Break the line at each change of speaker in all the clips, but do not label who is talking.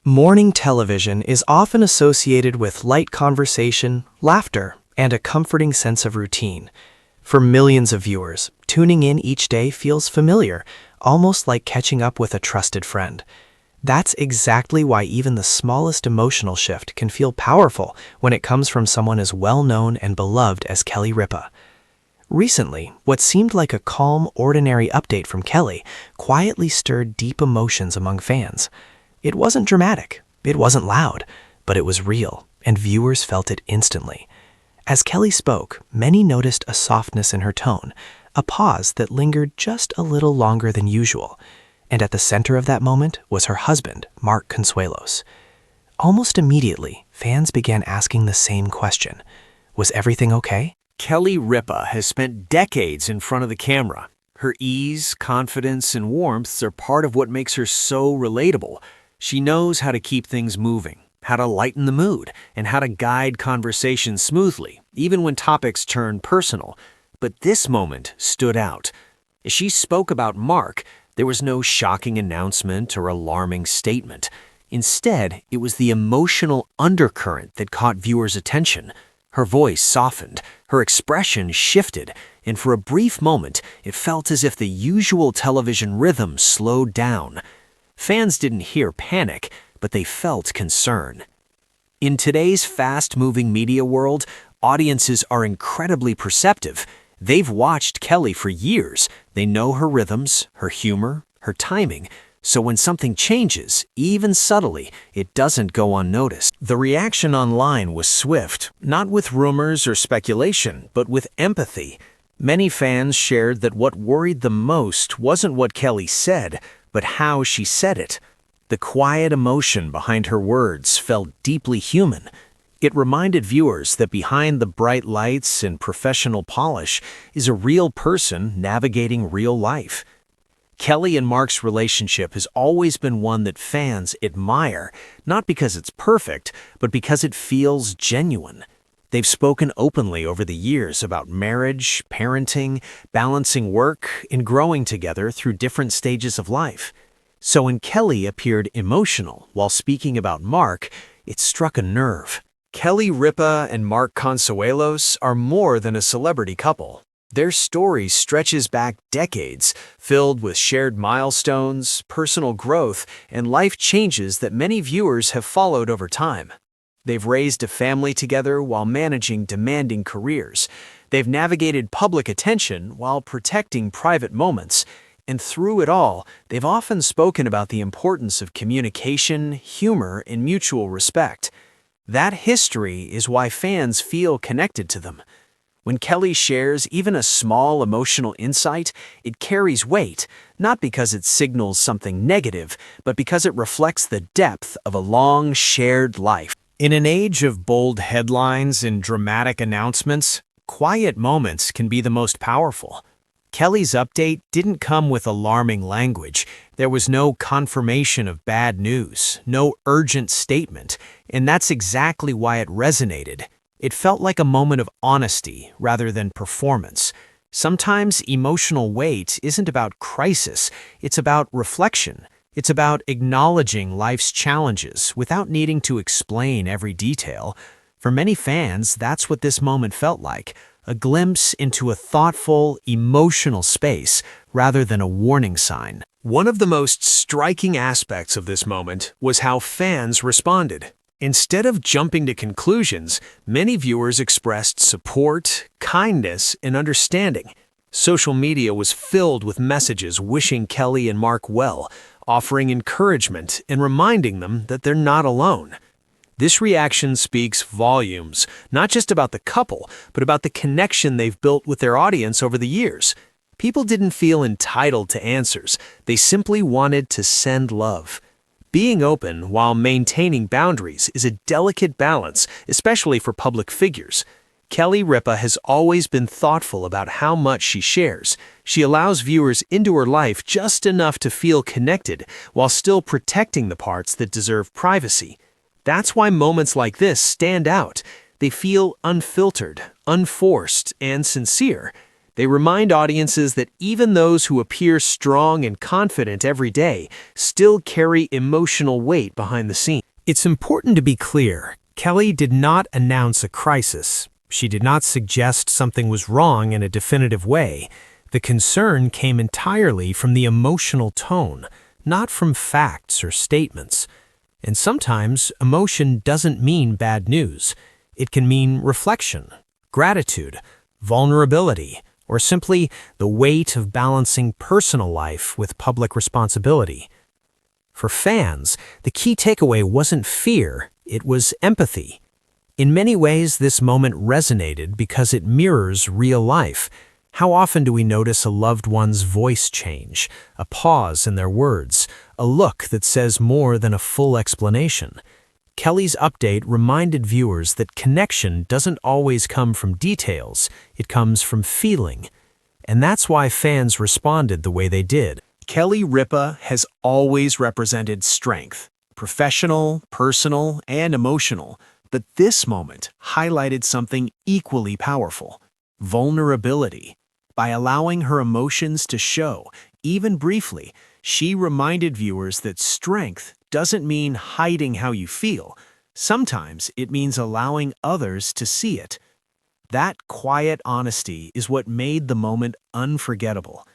Morning television is often associated with light conversation, laughter, and a comforting sense of routine. For millions of viewers, tuning in each day feels familiar, almost like catching up with a trusted friend. That's exactly why even the smallest emotional shift can feel powerful when it comes from someone as well-known and beloved as Kelly Ripa. Recently, what seemed like a calm, ordinary update from Kelly quietly stirred deep emotions among fans. It wasn't dramatic, it wasn't loud, but it was real, and viewers felt it instantly. As Kelly spoke, many noticed a softness in her tone, a pause that lingered just a little longer than usual. And at the center of that moment was her husband, Mark Consuelos. Almost immediately, fans began asking the same question. Was everything okay?
Kelly Ripa has spent decades in front of the camera. Her ease, confidence, and warmth are part of what makes her so relatable. She knows how to keep things moving, how to lighten the mood, and how to guide conversations smoothly, even when topics turn personal. But this moment stood out. As she spoke about Mark, there was no shocking announcement or alarming statement. Instead, it was the emotional undercurrent that caught viewers' attention. Her voice softened, her expression shifted, and for a brief moment, it felt as if the usual television rhythm slowed down. Fans didn't hear panic, but they felt concern. In today's fast-moving media world, audiences are incredibly perceptive. They've watched Kelly for years. They know her rhythms, her humor, her timing. So when something changes, even subtly, it doesn't go unnoticed. The reaction online was swift, not with rumors or speculation, but with empathy. Many fans shared that what worried them most wasn't what Kelly said, but how she said it. The quiet emotion behind her words felt deeply human. It reminded viewers that behind the bright lights and professional polish is a real person navigating real life. Kelly and Mark's relationship has always been one that fans admire, not because it's perfect, but because it feels genuine. They've spoken openly over the years about marriage, parenting, balancing work, and growing together through different stages of life. So when Kelly appeared emotional while speaking about Mark, it struck a nerve. Kelly Ripa and Mark Consuelos are more than a celebrity couple. Their story stretches back decades, filled with shared milestones, personal growth, and life changes that many viewers have followed over time. They've raised a family together while managing demanding careers. They've navigated public attention while protecting private moments. And through it all, they've often spoken about the importance of communication, humor, and mutual respect. That history is why fans feel connected to them. When Kelly shares even a small emotional insight, it carries weight, not because it signals something negative, but because it reflects the depth of a long shared life. In an age of bold headlines and dramatic announcements, quiet moments can be the most powerful. Kelly's update didn't come with alarming language. There was no confirmation of bad news, no urgent statement, and that's exactly why it resonated. It felt like a moment of honesty rather than performance. Sometimes emotional weight isn't about crisis, it's about reflection. It's about acknowledging life's challenges without needing to explain every detail. For many fans, that's what this moment felt like, a glimpse into a thoughtful, emotional space rather than a warning sign. One of the most striking aspects of this moment was how fans responded. Instead of jumping to conclusions, many viewers expressed support, kindness, and understanding. Social media was filled with messages wishing Kelly and Mark well, offering encouragement and reminding them that they're not alone. This reaction speaks volumes, not just about the couple, but about the connection they've built with their audience over the years. People didn't feel entitled to answers. They simply wanted to send love. Being open while maintaining boundaries is a delicate balance, especially for public figures. Kelly Ripa has always been thoughtful about how much she shares. She allows viewers into her life just enough to feel connected, while still protecting the parts that deserve privacy. That's why moments like this stand out. They feel unfiltered, unforced, and sincere. They remind audiences that even those who appear strong and confident every day still carry emotional weight behind the scenes.
It's important to be clear. Kelly did not announce a crisis. She did not suggest something was wrong in a definitive way. The concern came entirely from the emotional tone, not from facts or statements. And sometimes emotion doesn't mean bad news. It can mean reflection, gratitude, vulnerability, or simply the weight of balancing personal life with public responsibility. For fans, the key takeaway wasn't fear, it was empathy. In many ways, this moment resonated because it mirrors real life. How often do we notice a loved one's voice change, a pause in their words, a look that says more than a full explanation? Kelly's update reminded viewers that connection doesn't always come from details, it comes from feeling. And that's why fans responded the way they did.
Kelly Ripa has always represented strength, professional, personal, and emotional, but this moment highlighted something equally powerful: vulnerability. By allowing her emotions to show, even briefly, she reminded viewers that strength doesn't mean hiding how you feel. Sometimes it means allowing others to see it. That quiet honesty is what made the moment unforgettable.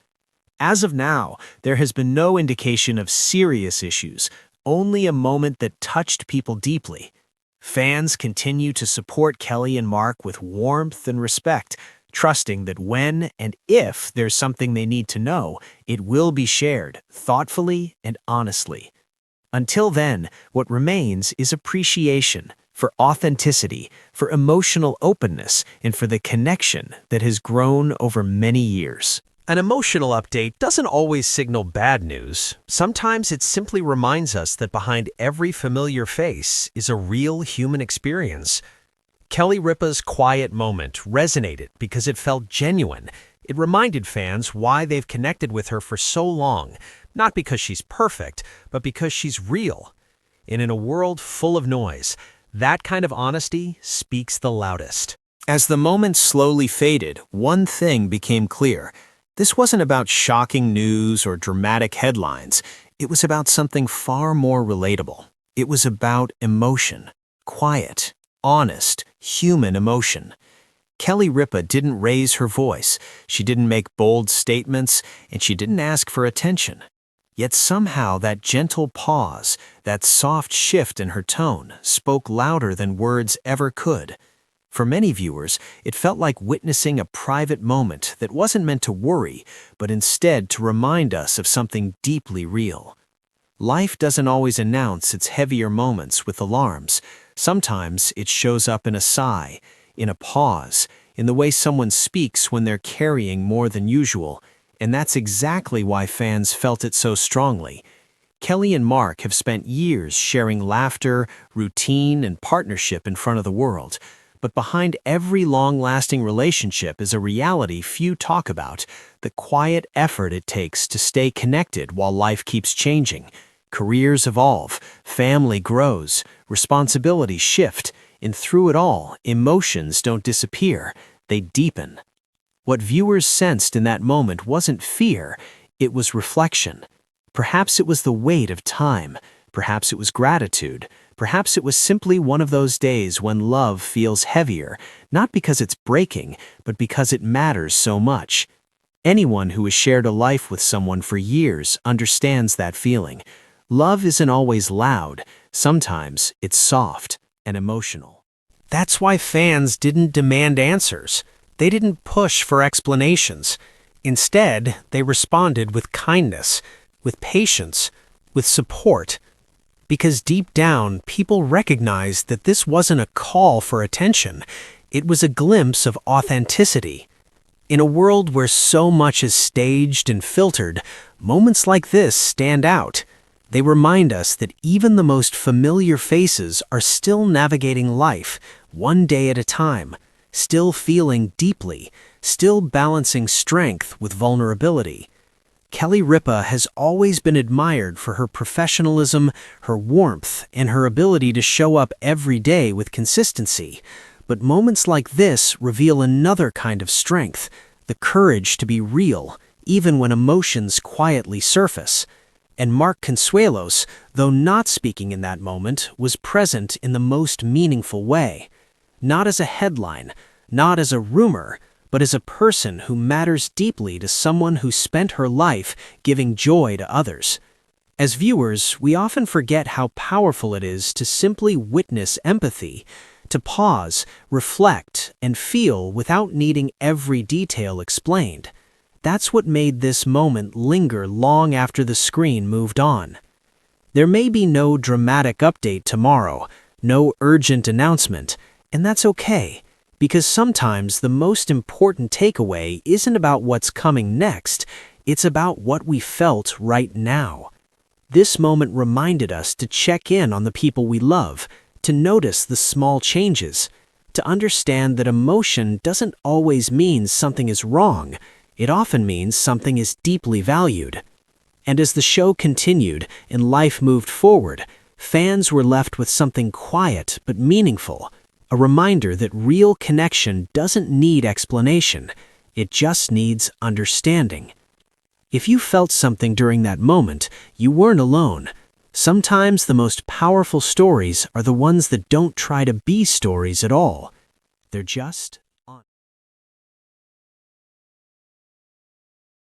As of now, there has been no indication of serious issues, only a moment that touched people deeply. Fans continue to support Kelly and Mark with warmth and respect, trusting that when and if there's something they need to know, it will be shared thoughtfully and honestly. Until then, what remains is appreciation for authenticity, for emotional openness, and for the connection that has grown over many years.
An emotional update doesn't always signal bad news. Sometimes it simply reminds us that behind every familiar face is a real human experience. Kelly Ripa's quiet moment resonated because it felt genuine. It reminded fans why they've connected with her for so long, not because she's perfect, but because she's real. And in a world full of noise, that kind of honesty speaks the loudest.
As the moment slowly faded, one thing became clear. This wasn't about shocking news or dramatic headlines. It was about something far more relatable. It was about emotion, quiet, honest, human emotion. Kelly Ripa didn't raise her voice, she didn't make bold statements, and she didn't ask for attention. Yet somehow that gentle pause, that soft shift in her tone, spoke louder than words ever could. For many viewers, it felt like witnessing a private moment that wasn't meant to worry, but instead to remind us of something deeply real. Life doesn't always announce its heavier moments with alarms. Sometimes it shows up in a sigh, in a pause, in the way someone speaks when they're carrying more than usual, and that's exactly why fans felt it so strongly. Kelly and Mark have spent years sharing laughter, routine, and partnership in front of the world. But behind every long-lasting relationship is a reality few talk about, the quiet effort it takes to stay connected while life keeps changing. Careers evolve, family grows, responsibilities shift, and through it all, emotions don't disappear, they deepen. What viewers sensed in that moment wasn't fear, it was reflection. Perhaps it was the weight of time, perhaps it was gratitude, perhaps it was simply one of those days when love feels heavier, not because it's breaking, but because it matters so much. Anyone who has shared a life with someone for years understands that feeling. Love isn't always loud, sometimes it's soft and emotional.
That's why fans didn't demand answers. They didn't push for explanations. Instead, they responded with kindness, with patience, with support. Because deep down, people recognized that this wasn't a call for attention. It was a glimpse of authenticity. In a world where so much is staged and filtered, moments like this stand out. They remind us that even the most familiar faces are still navigating life, one day at a time, still feeling deeply, still balancing strength with vulnerability. Kelly Ripa has always been admired for her professionalism, her warmth, and her ability to show up every day with consistency. But moments like this reveal another kind of strength, the courage to be real, even when emotions quietly surface. And Mark Consuelos, though not speaking in that moment, was present in the most meaningful way. Not as a headline, not as a rumor, but as a person who matters deeply to someone who spent her life giving joy to others. As viewers, we often forget how powerful it is to simply witness empathy, to pause, reflect, and feel without needing every detail explained. That's what made this moment linger long after the screen moved on. There may be no dramatic update tomorrow, no urgent announcement, and that's okay, because sometimes the most important takeaway isn't about what's coming next, it's about what we felt right now. This moment reminded us to check in on the people we love, to notice the small changes, to understand that emotion doesn't always mean something is wrong. It often means something is deeply valued. And as the show continued and life moved forward, fans were left with something quiet but meaningful, a reminder that real connection doesn't need explanation, it just needs understanding. If you felt something during that moment, you weren't alone. Sometimes the most powerful stories are the ones that don't try to be stories at all. They're just